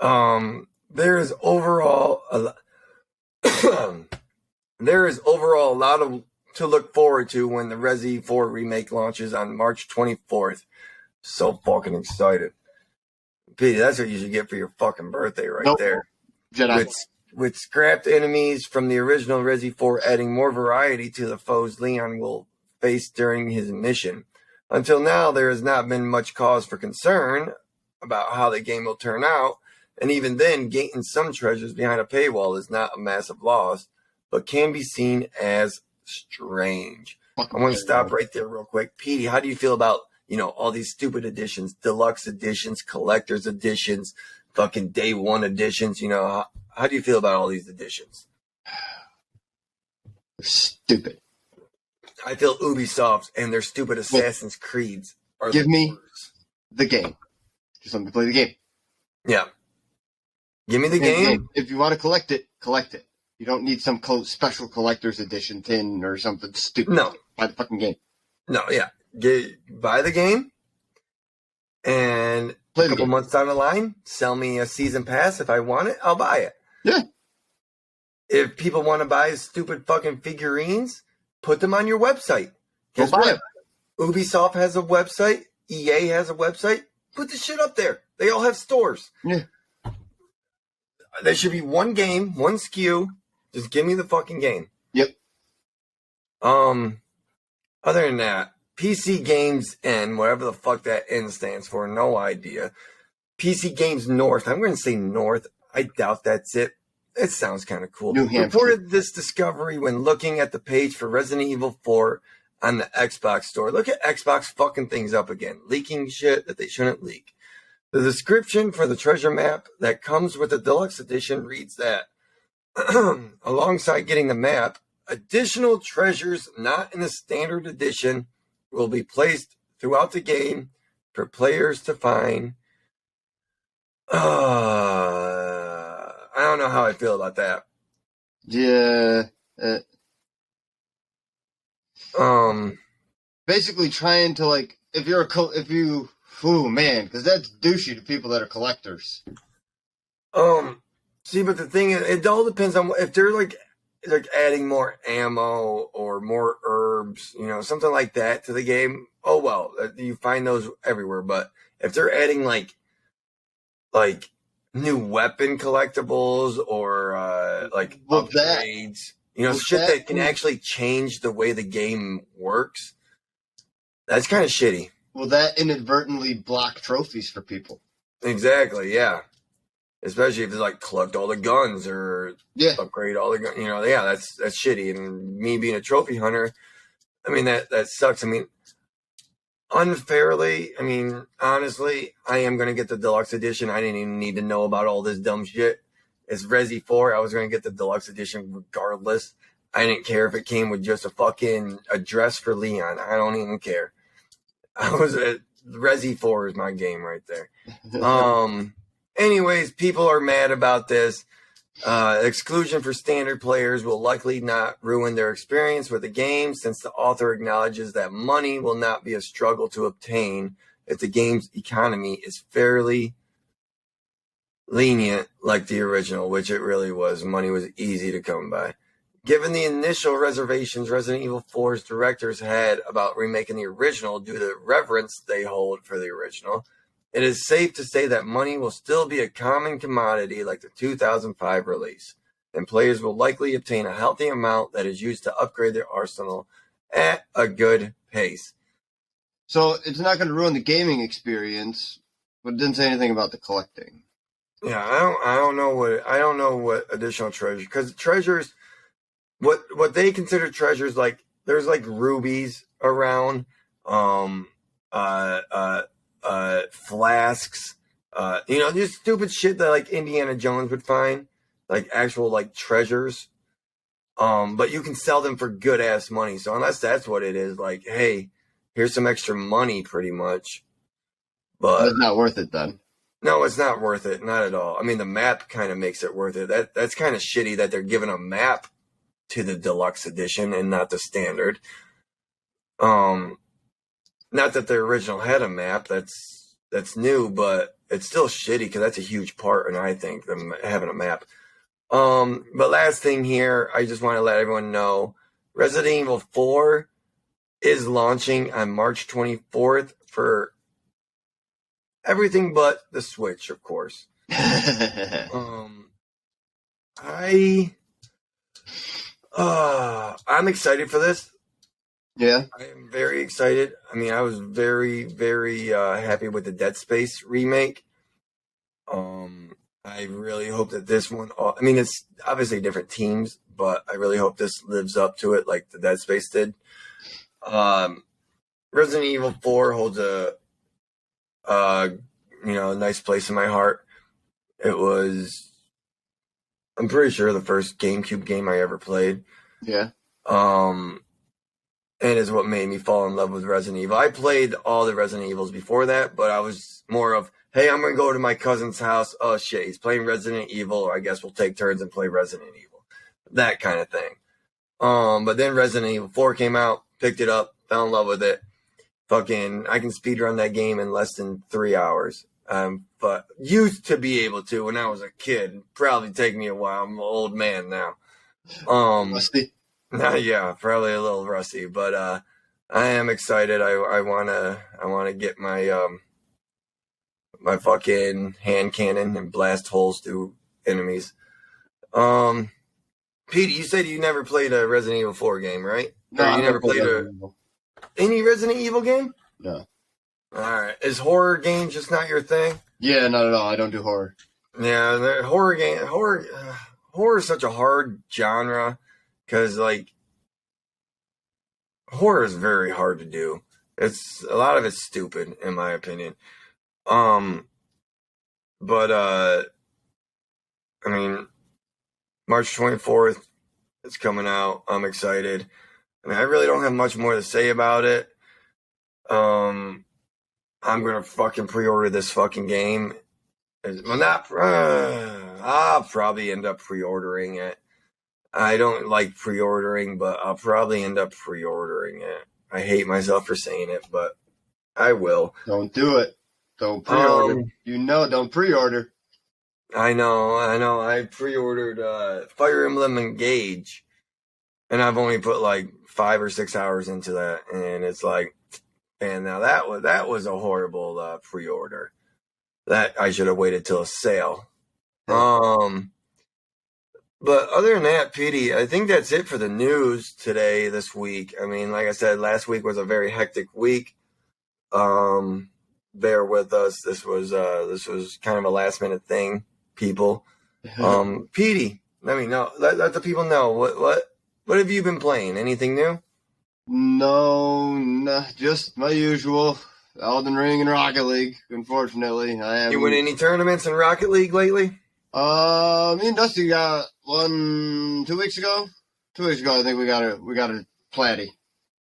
There is overall a lot to look forward to when the Resi 4 remake launches on March 24th. So fucking excited. Pete, that's what you should get for your fucking birthday there. Jedi. With scrapped enemies from the original Resi 4 adding more variety to the foes Leon will face during his mission. Until now, there has not been much cause for concern about how the game will turn out, and even then, gating some treasures behind a paywall is not a massive loss. but can be seen as strange. Fucking I want to stop terrible. right there real quick. Petey, how do you feel about, all these stupid editions, deluxe editions, collector's editions, fucking day one editions? How do you feel about all these editions? Stupid. I feel Ubisoft and their stupid Assassin's Creeds are Give the me worst. the game. Just let me play the game. Yeah. Give me the game. If you want to collect it, collect it. You don't need some special collector's edition tin or something stupid. No. Buy the fucking game. No, yeah. Buy the game, and Play a the couple game. months down the line, sell me a season pass. If I want it, I'll buy it. Yeah. If people want to buy stupid fucking figurines, put them on your website. Go Guess buy what? it. Ubisoft has a website. EA has a website. Put the shit up there. They all have stores. Yeah. There should be one game, one SKU. Just give me the fucking game. Yep. Other than that, PC Games N, whatever the fuck that N stands for, no idea. PC Games North. I'm going to say North. I doubt that's it. It sounds kind of cool. New Hampshire. Reported this discovery when looking at the page for Resident Evil 4 on the Xbox store. Look at Xbox fucking things up again, leaking shit that they shouldn't leak. The description for the treasure map that comes with the deluxe edition reads that alongside getting the map, additional treasures not in the standard edition will be placed throughout the game for players to find. I don't know how I feel about that. Yeah. Basically trying to oh man, because that's douchey to people that are collectors. See, but the thing is, it all depends on if they're like adding more ammo or more herbs, something like that to the game. Oh well, you find those everywhere. But if they're adding like new weapon collectibles or upgrades, shit that can actually change the way the game works, that's kind of shitty. Will that inadvertently block trophies for people? Exactly, yeah. Especially if it's collect all the guns or upgrade all the guns. That's shitty. And me being a trophy hunter, that sucks. Unfairly, honestly, I am going to get the deluxe edition. I didn't even need to know about all this dumb shit. It's Resi 4. I was going to get the deluxe edition regardless. I didn't care if it came with just a fucking address for Leon. I don't even care. Resi 4 is my game right there. Anyways, people are mad about this. Exclusion for standard players will likely not ruin their experience with the game, since the author acknowledges that money will not be a struggle to obtain if the game's economy is fairly lenient like the original, which it really was. Money was easy to come by. Given the initial reservations Resident Evil 4's directors had about remaking the original due to the reverence they hold for the original, it is safe to say that money will still be a common commodity like the 2005 release, and players will likely obtain a healthy amount that is used to upgrade their arsenal at a good pace. So it's not going to ruin the gaming experience, but it didn't say anything about the collecting. Yeah, I don't know what additional treasure, because treasures, what they consider treasures, there's rubies around, flasks, just stupid shit that Indiana Jones would find, actual treasures. But you can sell them for good ass money. So unless that's what it is, hey, here's some extra money, pretty much. But it's not worth it then. No, it's not worth it, not at all. The map kind of makes it worth it. That's kind of shitty that they're giving a map to the deluxe edition and not the standard. Not that the original had a map. That's new, but it's still shitty because that's a huge part, and I think them having a map. But last thing here, I just want to let everyone know, Resident Evil 4 is launching on March 24th for everything but the Switch, of course. I'm excited for this. Yeah. I am very excited. I was very, very happy with the Dead Space remake. I really hope that this one, I mean, it's obviously different teams, but I really hope this lives up to it like the Dead Space did. Resident Evil 4 holds a nice place in my heart. It was, I'm pretty sure, the first GameCube game I ever played. Yeah. And is what made me fall in love with Resident Evil. I played all the Resident Evils before that, but I was more of, hey, I'm going to go to my cousin's house. Oh, shit, he's playing Resident Evil. I guess we'll take turns and play Resident Evil. That kind of thing. But then Resident Evil 4 came out, picked it up, fell in love with it. Fucking, I can speedrun that game in less than 3 hours. But used to be able to when I was a kid. Probably take me a while. I'm an old man now. Rusty. Yeah, probably a little rusty, but I am excited. I wanna get my my fucking hand cannon and blast holes through enemies. Pete, you said you never played a Resident Evil 4 game, right? No, Or you never played any Resident Evil game? No. Alright. Is horror games just not your thing? Yeah, not at all. I don't do horror. Yeah, the horror is such a hard genre. Because, like, horror is very hard to do. A lot of it's stupid, in my opinion. But, I mean, March 24th, it's coming out. I'm excited. I mean, I really don't have much more to say about it. I'm gonna fucking pre-order this fucking game. I'll probably end up pre-ordering it. I don't like pre-ordering, but I'll probably end up pre-ordering it. I hate myself for saying it, but I will. Don't do it. Don't pre-order. Don't pre-order. I know. I pre-ordered Fire Emblem Engage, and I've only put like 5 or 6 hours into that, and it's like, man, now that was a horrible pre-order. That I should have waited till a sale. But other than that, Petey, I think that's it for the news this week. I mean, like I said, last week was a very hectic week. Bear with us. This was kind of a last minute thing, people. Petey, let me know. Let the people know what have you been playing? Anything new? No, just my usual. Elden Ring and Rocket League, unfortunately. You win any tournaments in Rocket League lately? Me and Dusty got one 2 weeks ago. 2 weeks ago, I think we got a platy.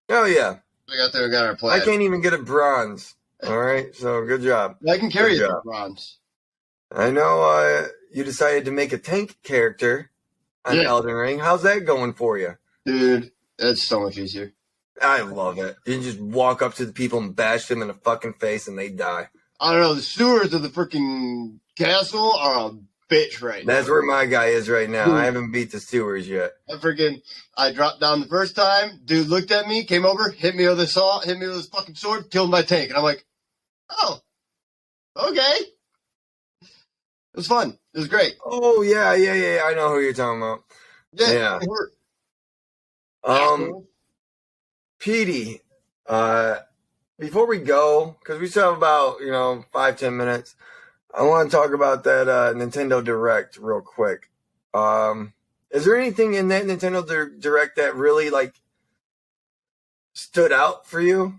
Oh yeah, We got our platy. I can't even get a bronze. All right, so good job. I can carry the bronze. I know you decided to make a tank character on Elden Ring. How's that going for you? Dude, that's so much easier. I love it. You just walk up to the people and bash them in the fucking face and they die. I don't know, the stewards of the freaking castle are a bitch right now. That's where my guy is right now. I haven't beat the stewards yet. I dropped down the first time, dude looked at me, came over, hit me with his fucking sword, killed my tank. And I'm like, oh, okay. It was fun. It was great. Oh, yeah. I know who you're talking about. Yeah. Petey, before we go, because we still have about 5-10 minutes, I want to talk about that Nintendo Direct real quick. Is there anything in that Nintendo Direct that really stood out for you?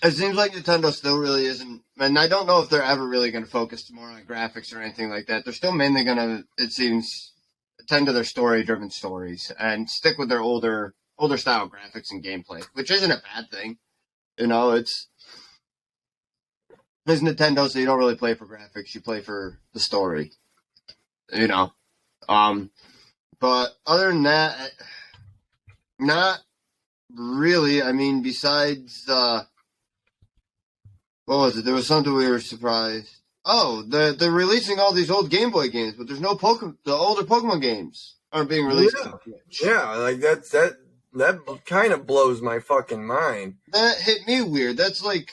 It seems like Nintendo still really isn't, and I don't know if they're ever really going to focus more on graphics or anything like that. They're still mainly going to, it seems, attend to their story-driven stories and stick with their older style graphics and gameplay, which isn't a bad thing. It's Nintendo, so you don't really play for graphics; you play for the story. But other than that, not really. I mean, besides, what was it? There was something we were surprised. Oh, they're releasing all these old Game Boy games, but there's no Pokemon. The older Pokemon games aren't being released. Yeah, that kind of blows my fucking mind. That hit me weird. That's the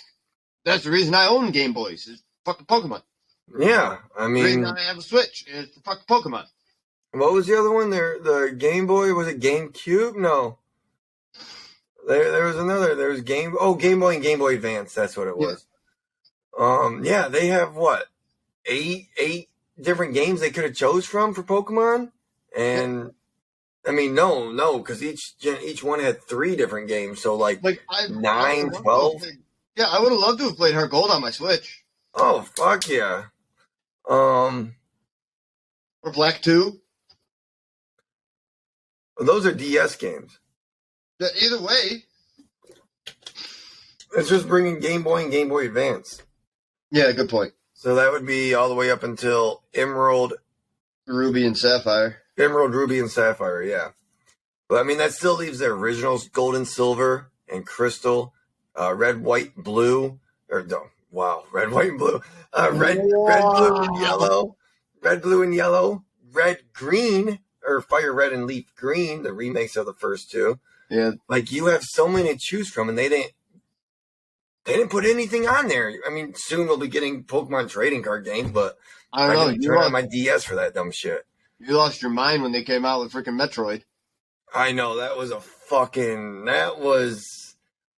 reason I own Game Boys is fucking Pokemon. Yeah, I mean, the reason I have a Switch is for fucking Pokemon. What was the other one? The Game Boy, was it GameCube? No. There was another. There was Game Boy and Game Boy Advance. That's what it was. Yeah, they have what, eight different games they could have chose from for Pokemon, and I mean, no, because each one had 3 different games, so like I would 9, love to have 12. played, yeah, I would have loved to have played Heart Gold on my Switch Oh fuck yeah. Um, or Black 2. those are DS games. Yeah, either way. It's just bringing Game Boy and Game Boy Advance. Yeah, good point. So that would be all the way up until Emerald, Ruby and Sapphire. Ruby, and Sapphire, yeah. But I mean, that still leaves the originals, Gold and Silver and Crystal, Red, White, Blue, or no, wow, Red, White, and Blue, red, Blue, and Yellow, Red, Blue, and Yellow, Red, Green, or Fire Red and Leaf Green, the remakes of the first 2. Yeah. Like, you have so many to choose from, and they didn't put anything on there. I mean, soon we'll be getting Pokemon trading card games, but I don't know. can turn on my DS for that dumb shit. You lost your mind when they came out with freaking Metroid. I know, that was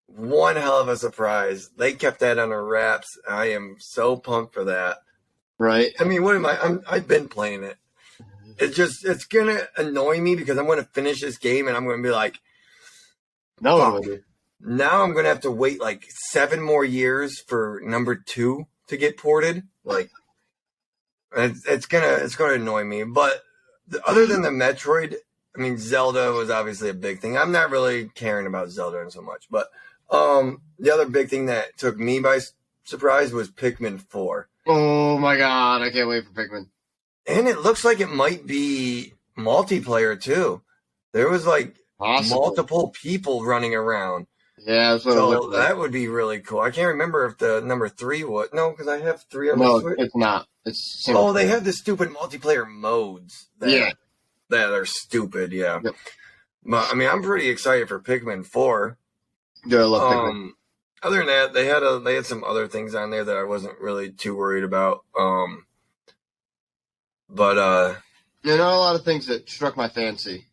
one hell of a surprise. They kept that under wraps. I am so pumped for that. Right. I mean, I've been playing it. It's gonna annoy me because I'm gonna finish this game and I'm gonna be like, No. now I'm gonna have to wait like 7 more years for number 2 to get ported. Like, it's gonna annoy me. But other than the Metroid, I mean, Zelda was obviously a big thing. I'm not really caring about Zelda so much, but the other big thing that took me by surprise was Pikmin 4. Oh my god, I can't wait for Pikmin. And it looks like it might be multiplayer too. There was like multiple people running around. Yeah, that's what it looks like. That would be really cool. I can't remember if the number 3 was. No, because I have 3 on my Switch. No, it's not. It's they have the stupid multiplayer modes. That are stupid, yeah. Yep. But I mean, I'm pretty excited for Pikmin 4. Yeah, I love Pikmin. Other than that, they had some other things on there that I wasn't really too worried about. Not a lot of things that struck my fancy.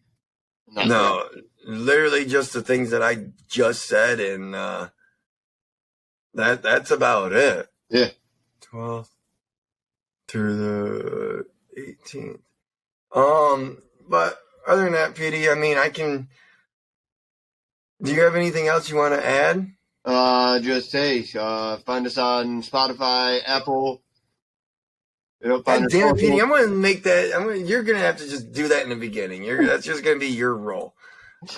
No, literally just the things that I just said, and that's about it. Yeah. 12th through the 18th. But other than that, PD, I mean, do you have anything else you want to add? Just find us on Spotify, Apple. Damn it, PD, I'm going to make that. You're going to have to just do that in the beginning. That's just going to be your role.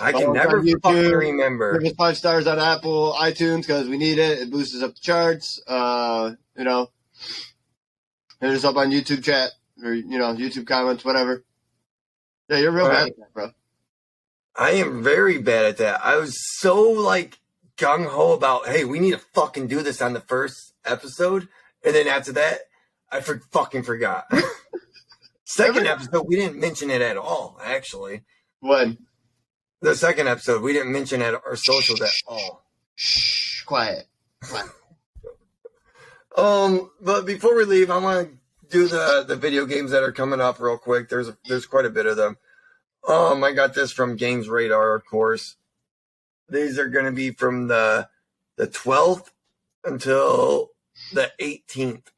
I can never fucking remember. Give us 5 stars on Apple, iTunes, because we need it. It boosts us up the charts. Hit us up on YouTube chat or YouTube comments, whatever. Yeah, you're real bad at that, bro. I am very bad at that. I was so like gung ho about, hey, we need to fucking do this on the first episode, and then after that, I fucking forgot. Second episode, we didn't mention it at all. Actually, when the second episode, we didn't mention it our socials at all. Shh, quiet. But before we leave, I want to do the video games that are coming up real quick. There's quite a bit of them. I got this from Games Radar, of course. These are going to be from the 12th until the 18th.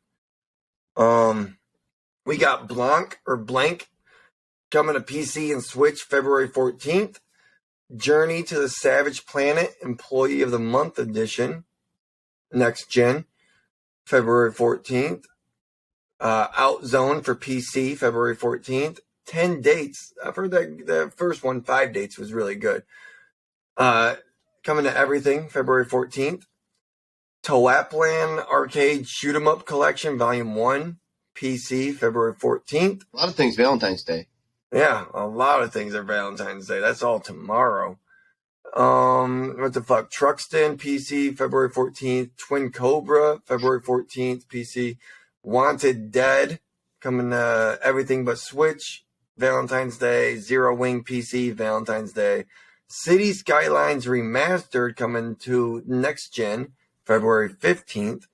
We got Blank coming to PC and Switch February 14th. Journey to the Savage Planet Employee of the Month Edition, next gen, February 14th. Outzone for PC, February 14th. 10 dates. I've heard that the first one, 5 dates, was really good. Coming to Everything, February 14th. Toaplan Arcade Shoot 'em Up Collection, Volume 1, PC, February 14th. A lot of things Valentine's Day. Yeah, a lot of things are Valentine's Day. That's all tomorrow. What the fuck? Truxton, PC, February 14th. Twin Cobra, February 14th, PC. Wanted Dead, coming to Everything But Switch, Valentine's Day. Zero Wing PC, Valentine's Day. City Skylines Remastered, coming to next gen, February 15th.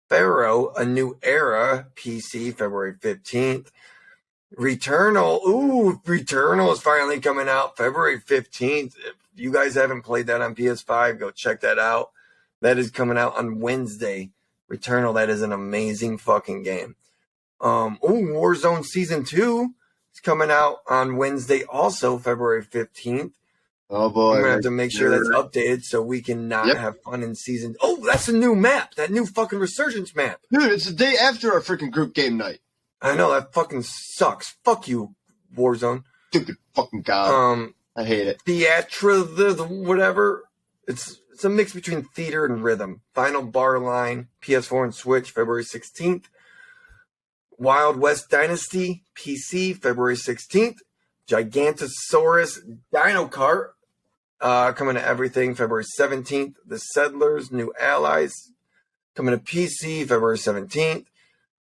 Pharaoh, A New Era, PC, February 15th. Returnal is finally coming out February 15th. If you guys haven't played that on PS5, go check that out. That is coming out on Wednesday, Returnal, that is an amazing fucking game. Warzone Season 2 is coming out on Wednesday, also February 15th. Oh boy. I'm going to have to make sure that's updated so we can not have fun in season. Oh, that's a new map. That new fucking Resurgence map. Dude, it's the day after our freaking group game night. I know, that fucking sucks. Fuck you, Warzone. Stupid fucking god. I hate it. Theatra, whatever. It's a mix between theater and rhythm. Final Bar Line, PS4 and Switch, February 16th. Wild West Dynasty, PC, February 16th. Gigantosaurus Dino Kart, coming to everything, February 17th. The Settlers, New Allies, coming to PC, February 17th.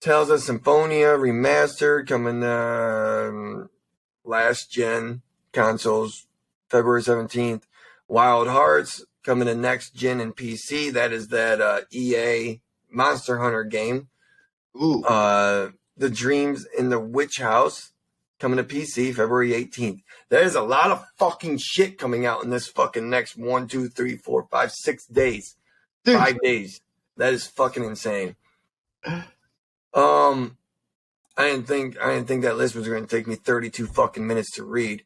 Tales of Symphonia Remastered, coming to last gen consoles, February 17th. Wild Hearts, coming to next gen and PC. That is that EA Monster Hunter game. Ooh. The Dreams in the Witch House, coming to PC, February 18th. There's a lot of fucking shit coming out in this fucking next 1, 2, 3, 4, 5, 6 days. Dude. 5 days. That is fucking insane. I didn't think that list was going to take me 32 fucking minutes to read.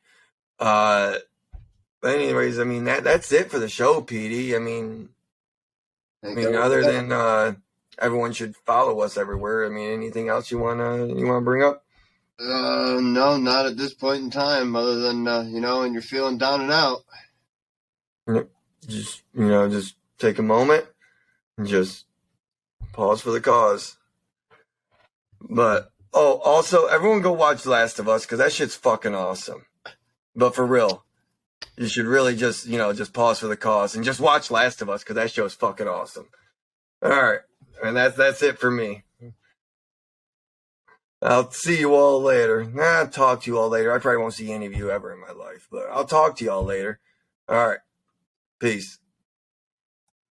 But anyways, I mean that's it for the show, PD. I mean other than everyone should follow us everywhere. I mean, anything else you wanna bring up? No, not at this point in time. Other than and you're feeling down and out. Just take a moment and just pause for the cause. But also everyone go watch Last of Us because that shit's fucking awesome. But for real, you should really just pause for the cause and just watch Last of Us because that show's fucking awesome. All right, and that's it for me. I'll see you all later. I'll talk to you all later. I probably won't see any of you ever in my life, but I'll talk to you all later. All right, peace.